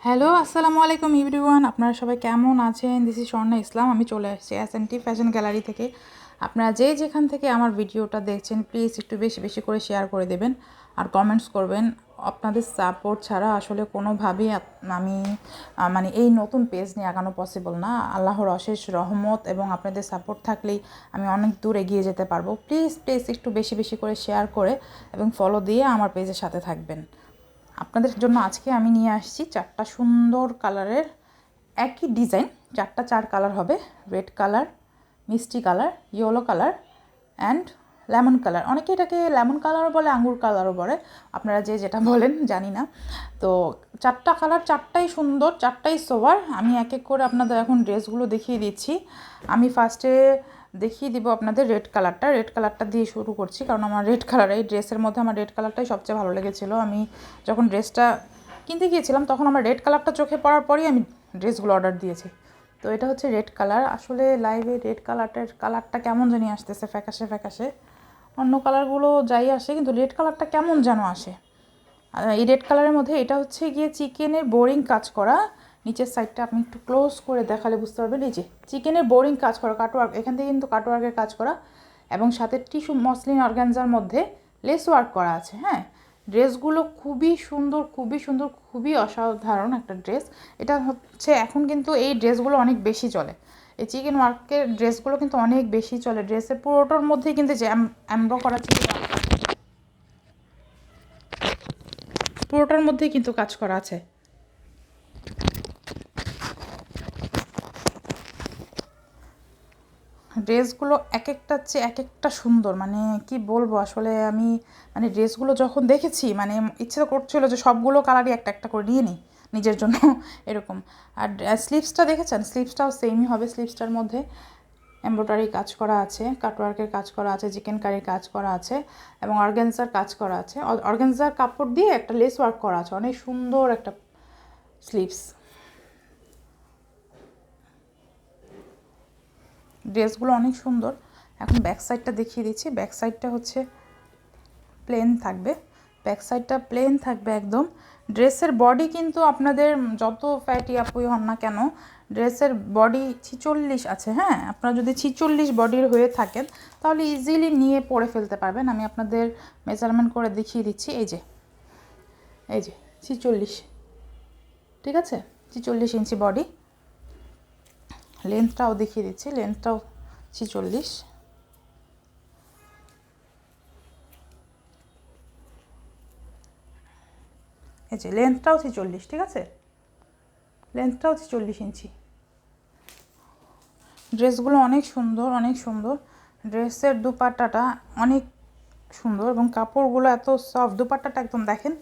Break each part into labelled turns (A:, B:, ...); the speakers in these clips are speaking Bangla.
A: হ্যালো, আসসালামু আলাইকুম এভরিওয়ান। আপনারা সবাই কেমন আছেন? দিস ইজ স্বর্ণা ইসলাম। আমি চলে আসছি এস&টি ফ্যাশন গ্যালারি থেকে। আপনারা যেখান থেকে আমার ভিডিওটা দেখছেন প্লিজ একটু বেশি বেশি করে শেয়ার করে দেবেন আর কমেন্টস করবেন। আপনাদের সাপোর্ট ছাড়া আসলে কোনোভাবেই আমি মানে এই নতুন পেজ নিয়ে আগানো পসিবল না। আল্লাহর অশেষ রহমত এবং আপনাদের সাপোর্ট থাকলেই আমি অনেক দূর এগিয়ে যেতে পারবো। প্লিজ প্লিজ একটু বেশি বেশি করে শেয়ার করে এবং ফলো দিয়ে আমার পেজের সাথে থাকবেন। আপনাদের জন্য আজকে আমি নিয়ে আসছি 4টা সুন্দর কালারের একই ডিজাইন, 4 কালার হবে। রেড কালার, মিষ্টি colour, yellow colour and lemon colour. অনেকে এটাকে লেমন কালারও বলে, আঙ্গুর কালারও বলে, আপনারা যেটা বলেন জানি না। তো 4টা কালার, 4টাই সুন্দর, 4টাই সোবার। আমি এক এক করে আপনাদের এখন ড্রেসগুলো দেখিয়ে দিচ্ছি। আমি ফার্স্টে দেখিয়ে দিব আপনাদের রেড কালারটা দিয়ে শুরু করছি, কারণ আমার রেড কালার, এই ড্রেসের মধ্যে আমার রেড কালারটাই সবচেয়ে ভালো লেগেছিলো। আমি যখন ড্রেসটা কিনতে গিয়েছিলাম তখন আমার রেড কালারটা চোখে পড়ার পরেই আমি ড্রেসগুলো অর্ডার দিয়েছি। তো এটা হচ্ছে রেড কালার। আসলে লাইভে রেড কালারটা কেমন জানি আসতেছে, ফ্যাকাশে ফ্যাকাশে। অন্য কালারগুলো যাই আসে, কিন্তু রেড কালারটা কেমন যেন আসে। এই রেড কালারের মধ্যে এটা হচ্ছে গিয়ে চিকেনের বোরিং কাজ করা। নিচের সাইডটা আপনি একটু ক্লোজ করে দেখালে বুঝতে পারবেন। এই যে চিকেনের বোরিং কাজ করা, কাটওয়ার্ক, এখান থেকে কিন্তু কাটওয়ার্কের কাজ করা এবং সাথে টিস্যু মসলিন অর্গানজার মধ্যে লেস ওয়ার্ক করা আছে। হ্যাঁ, ড্রেসগুলো খুবই সুন্দর, খুবই সুন্দর, খুবই অসাধারণ একটা ড্রেস। এটা হচ্ছে এখন কিন্তু এই ড্রেসগুলো অনেক বেশি চলে। এই চিকেন ওয়ার্কের ড্রেসগুলো কিন্তু অনেক বেশি চলে। ড্রেসের পুরোটার মধ্যেই কিন্তু যে এমব্রো করা চিকেন ওয়ার্ক, পুরোটার মধ্যেই কিন্তু কাজ করা আছে। ড্রেসগুলো এক একটা চেয়ে এক একটা সুন্দর, মানে কি বলবো আসলে। আমি মানে ড্রেসগুলো যখন দেখেছি মানে ইচ্ছে করছিলো যে সবগুলো কালারই একটা একটা করে নিয়ে নিই নিজের জন্য এরকম। আর স্লিভসটা দেখেছেন, স্লিভসটাও সেমই হবে। স্লিভসটার মধ্যে এমব্রয়ডারি কাজ করা আছে, কাটওয়ার্কের কাজ করা আছে, চিকেন কারির কাজ করা আছে এবং অর্গানজার কাজ করা আছে। অর্গানজার কাপড় দিয়ে একটা লেস ওয়ার্ক করা আছে, অনেক সুন্দর একটা স্লিভস। ড্রেসগুলো অনেক সুন্দর। এখন ব্যাক সাইডটা দেখিয়ে দিচ্ছি। ব্যাক সাইডটা হচ্ছে প্লেন থাকবে, ব্যাক সাইডটা প্লেন থাকবে একদম। ড্রেসের বডি কিন্তু আপনাদের যত ফ্যাটি আপুই হন না কেন, ড্রেসের বডি 46 আছে। হ্যাঁ, আপনারা যদি 46 বডির হয়ে থাকেন তাহলে ইজিলি নিয়ে পরে ফেলতে পারবেন। আমি আপনাদের মেজারমেন্ট করে দেখিয়ে দিচ্ছি। এই যে 46, ঠিক আছে, 46 ইঞ্চি বডি। লেন্থটাও দেখিয়ে দিচ্ছি, লেন্থটাও 46। এই যে লেন্থটাও 46, ঠিক আছে, লেন্থটাও 46 ইঞ্চি। ড্রেসগুলো অনেক সুন্দর, অনেক সুন্দর। ড্রেসের দুপাট্টাটা অনেক সুন্দর এবং কাপড়গুলো এত সফট। দুপাট্টাটা একদম দেখেন,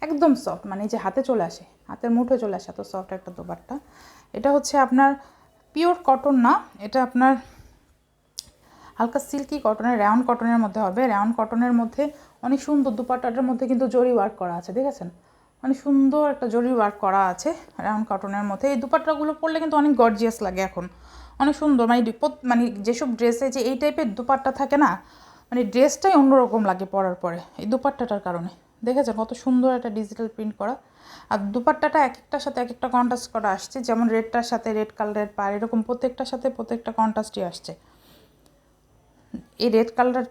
A: একদম সফট, মানে যে হাতে চলে আসে, হাতের মুঠো চলে আসে, এত সফট একটা দুপাট্টা। এটা হচ্ছে আপনার পিওর কটন না, এটা আপনার হালকা সিল্কি কটনের, রাউন্ড কটনের মধ্যে হবে। রাউন্ড কটনের মধ্যে অনেক সুন্দর, দুপাট্টাটার মধ্যে কিন্তু জরি ওয়ার্ক করা আছে, দেখেছেন, অনেক সুন্দর একটা জরি ওয়ার্ক করা আছে রাউন্ড কটনের মধ্যে। এই দুপাট্টাগুলো পরলে কিন্তু অনেক গর্জিয়াস লাগে এখন, অনেক সুন্দর। মানে যেসব ড্রেসে যে এই টাইপের দুপাট্টা থাকে না, মানে ড্রেসটাই অন্যরকম লাগে পরার পরে এই দুপাট্টাটার কারণে। দেখেছেন কত সুন্দর একটা ডিজিটাল প্রিন্ট করা। আর দুপাট্টাটা এক একটার সাথে এক একটা কন্ট্রাস্ট করা আসছে, যেমন রেডটার সাথে রেড কালারের পার, এরকম প্রত্যেকটার সাথে প্রত্যেকটা কন্ট্রাস্টই আসছে। এই রেড কালার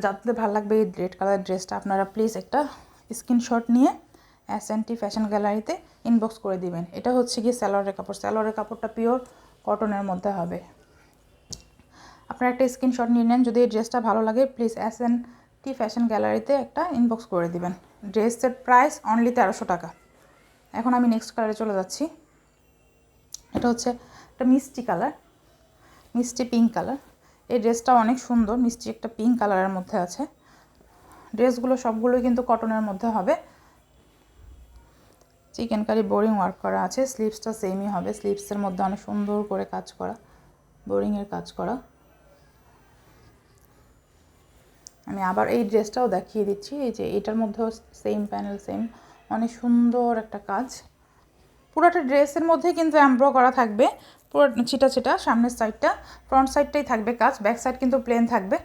A: যাদের ভালো লাগবে এই রেড কালারের ড্রেসটা, আপনারা প্লিজ একটা স্ক্রিনশট নিয়ে এস&টি ফ্যাশন গ্যালারিতে ইনবক্স করে দিবেন। এটা হচ্ছে গিয়ে সালোয়ারের কাপড়। সালোয়ারের কাপড়টা পিওর কটনের মধ্যে হবে। আপনারা একটা স্ক্রিনশট নিয়ে নেন। যদি এই ড্রেসটা ভালো লাগে প্লিজ এস&টি ফ্যাশন গ্যালারিতে একটা ইনবক্স করে দিবেন। ড্রেসের প্রাইস অনলি 1300 টাকা। এখন আমি নেক্সট কালারে চলে যাচ্ছি। এটা হচ্ছে একটা মিষ্টি কালার, মিষ্টি পিঙ্ক কালার। এই ড্রেসটা অনেক সুন্দর, মিষ্টি একটা পিঙ্ক কালারের মধ্যে আছে। ড্রেসগুলো সবগুলোই কিন্তু কটনের মধ্যে হবে। চিকেন কারি বোরিং ওয়ার্ক করা আছে। স্লিভসটা সেমই হবে, স্লিভসের মধ্যে অনেক সুন্দর করে কাজ করা, বোরিংয়ের কাজ করা। আমি আবার এই ড্রেসটাও দেখিয়ে দিচ্ছি। এই যে এটার মধ্যেও সেম প্যানেল, সেম, অনেক সুন্দর একটা কাজ। পুরোটা ড্রেসের মধ্যে কিন্তু এমব্রো করা থাকবে, পুরো ছিটা ছিটা। সামনের সাইডটা, ফ্রন্ট সাইডটাই থাকবে কাজ, ব্যাক সাইড কিন্তু প্লেন থাকবে।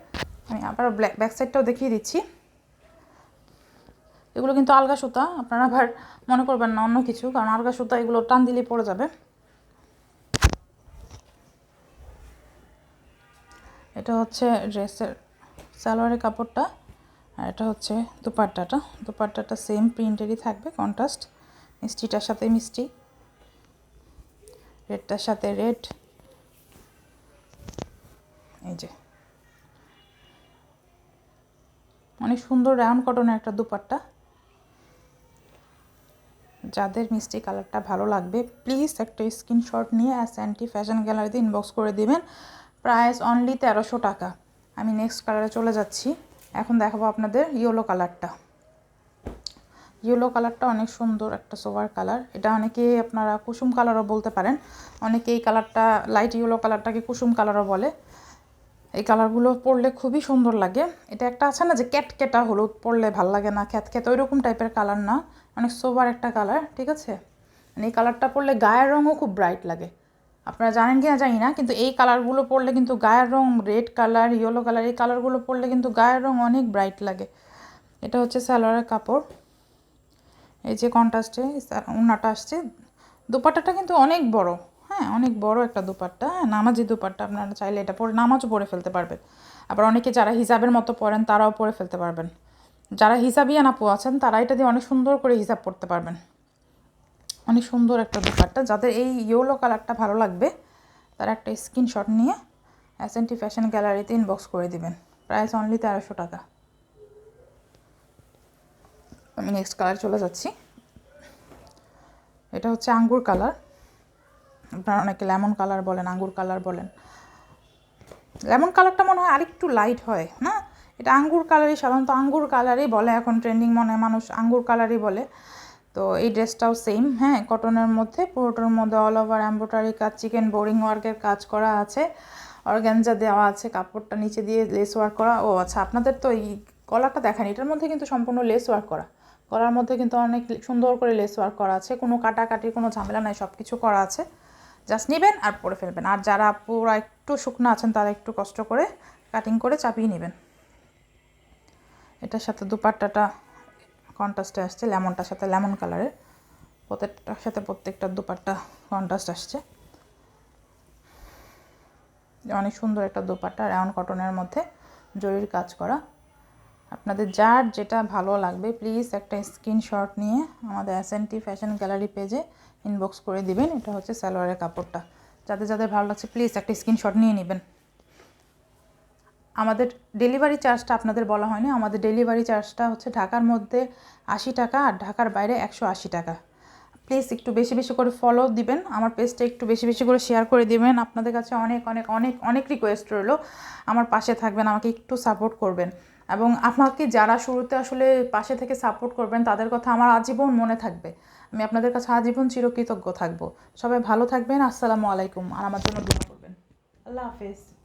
A: আমি আবার ব্যাক সাইডটাও দেখিয়ে দিচ্ছি। এগুলো কিন্তু আলগা সুতা, আপনারা আবার মনে করবেন না অন্য কিছু, কারণ আলগা সুতা এগুলো টান দিলেই পড়ে যাবে। এটা হচ্ছে ড্রেসের সালোয়ারের কাপড়টা, আর এটা হচ্ছে দুপাট্টাটা সেম প্রিন্টেরই থাকবে, কন্ট্রাস্ট, মিষ্টিটার সাথে মিষ্টি, রেডটার সাথে রেড। এই যে অনেক সুন্দর রাউন্ড কটনের একটা দুপাট্টা। যাদের মিষ্টি কালারটা ভালো লাগবে প্লিজ একটা স্ক্রিনশট নিয়ে S&T ফ্যাশন গ্যালারিতে ইনবক্স করে দিবেন। প্রাইস অনলি 1300 টাকা। আমি নেক্সট কালারে চলে যাচ্ছি। এখন দেখাবো আপনাদের ইয়েলো কালারটা। ইয়েলো কালারটা অনেক সুন্দর একটা সোভার কালার। এটা অনেকে আপনারা কুসুম কালারও বলতে পারেন, অনেকে এই কালারটা লাইট ইয়েলো কালারটাকে কুসুম কালারও বলে। এই কালারগুলো পরলে খুবই সুন্দর লাগে। এটা একটা আছে না যে ক্যাটকেটা হলুদ পরলে ভাল লাগে না, খ্যাত ওইরকম টাইপের কালার না, অনেক সোবার একটা কালার, ঠিক আছে। এই কালারটা পরলে গায়ের রঙও খুব ব্রাইট লাগে। আপনারা জানেন কি না জানি না, কিন্তু এই কালারগুলো পরলে কিন্তু গায়ের রং, রেড কালার, ইয়েলো কালার, এই কালারগুলো পরলে কিন্তু গায়ের রং অনেক ব্রাইট লাগে। এটা হচ্ছে সালোয়ারের কাপড়। এই যে কন্ট্রাস্টে ওড়নাটা আসছে। দুপাট্টাটা কিন্তু অনেক বড়, হ্যাঁ অনেক বড় একটা দুপাট্টা, হ্যাঁ নামাজি দুপাট্টা। আপনারা চাইলে এটা পরে নামাজও পরে ফেলতে পারবেন। আবার অনেকে যারা হিজাবের মতো পরেন তারাও পরে ফেলতে পারবেন। যারা হিজাবিয়ান আপু আছেন তারা এটা দিয়ে অনেক সুন্দর করে হিজাব পরতে পারবেন। অনেক সুন্দর একটা দুপাট্টা। যাদের এই ইয়েলো কালারটা ভালো লাগবে তারা একটা স্ক্রিনশট নিয়ে S&T ফ্যাশন গ্যালারিতে ইনবক্স করে দিবেন। প্রাইস অনলি 1300 টাকা। আমি নেক্সট কালার চলে যাচ্ছি। এটা হচ্ছে আঙ্গুর কালার। আপনারা অনেকে লেমন কালার বলেন, আঙ্গুর কালার বলেন। লেমন কালারটা মনে হয় আরেকটু লাইট হয় না, এটা আঙ্গুর কালারই, সাধারণত আঙ্গুর কালারই বলে, এখন ট্রেন্ডিং মনে মানুষ আঙ্গুর কালারই বলে। তো এই ড্রেসটাও সেম, হ্যাঁ কটনের মধ্যে, পুরোটার মধ্যে অল ওভার এমব্রয়ডারি কাজ, চিকেন বোরিং ওয়ার্কের কাজ করা আছে, অর্গানজা দেওয়া আছে, কাপড়টা নিচে দিয়ে লেস ওয়ার্ক করা। ও আচ্ছা, আপনাদের তো এই গলাটা দেখানি, এটার মধ্যে কিন্তু সম্পূর্ণ লেস ওয়ার্ক করা। গলার মধ্যে কিন্তু অনেক সুন্দর করে লেস ওয়ার্ক করা আছে, কোনো কাটাকাটির কোনো ঝামেলা নাই, সব কিছু করা আছে। জাস্ট নেবেন আর পরে ফেলবেন। আর যারা পুরো একটু শুকনো আছেন তারা একটু কষ্ট করে কাটিং করে চাপিয়ে নেবেন। এটার সাথে দুপাট্টাটা কন্ট্রাস্টে আসছে, লেমনটার সাথে লেমন কালারের, প্রত্যেকটার সাথে প্রত্যেকটা দুপাট্টা কন্ট্রাস্ট আসছে। অনেক সুন্দর একটা দুপাট্টা, রাউন্ড কটনের মধ্যে জরির কাজ করা। আপনাদের যার যেটা ভালো লাগবে প্লিজ একটা স্ক্রিনশট নিয়ে আমাদের S&T ফ্যাশন গ্যালারি পেজে ইনবক্স করে দিবেন। এটা হচ্ছে সালোয়ারের কাপড়টা। যাদের যাদের ভালো লাগছে প্লিজ একটা স্ক্রিনশট নিয়ে নেবেন। আমাদের ডেলিভারি চার্জটা আপনাদের বলা হয়নি। আমাদের ডেলিভারি চার্জটা হচ্ছে ঢাকার মধ্যে 80 টাকা আর ঢাকার বাইরে 180 টাকা। প্লিজ একটু বেশি বেশি করে ফলো দিবেন, আমার পেজটা একটু বেশি বেশি করে শেয়ার করে দিবেন। আপনাদের কাছে অনেক অনেক অনেক অনেক রিকোয়েস্ট রইল, আমার পাশে থাকবেন, আমাকে একটু সাপোর্ট করবেন। এবং আপনাকে যারা শুরুতে আসলে পাশে থেকে সাপোর্ট করবেন তাদের কথা আমার আজীবন মনে থাকবে। আমি আপনাদের কাছে আজীবন চিরকৃতজ্ঞ থাকবো। সবাই ভালো থাকবেন। আসসালামু আলাইকুম। আর আমার জন্য দোয়া করবেন। আল্লাহ হাফেজ।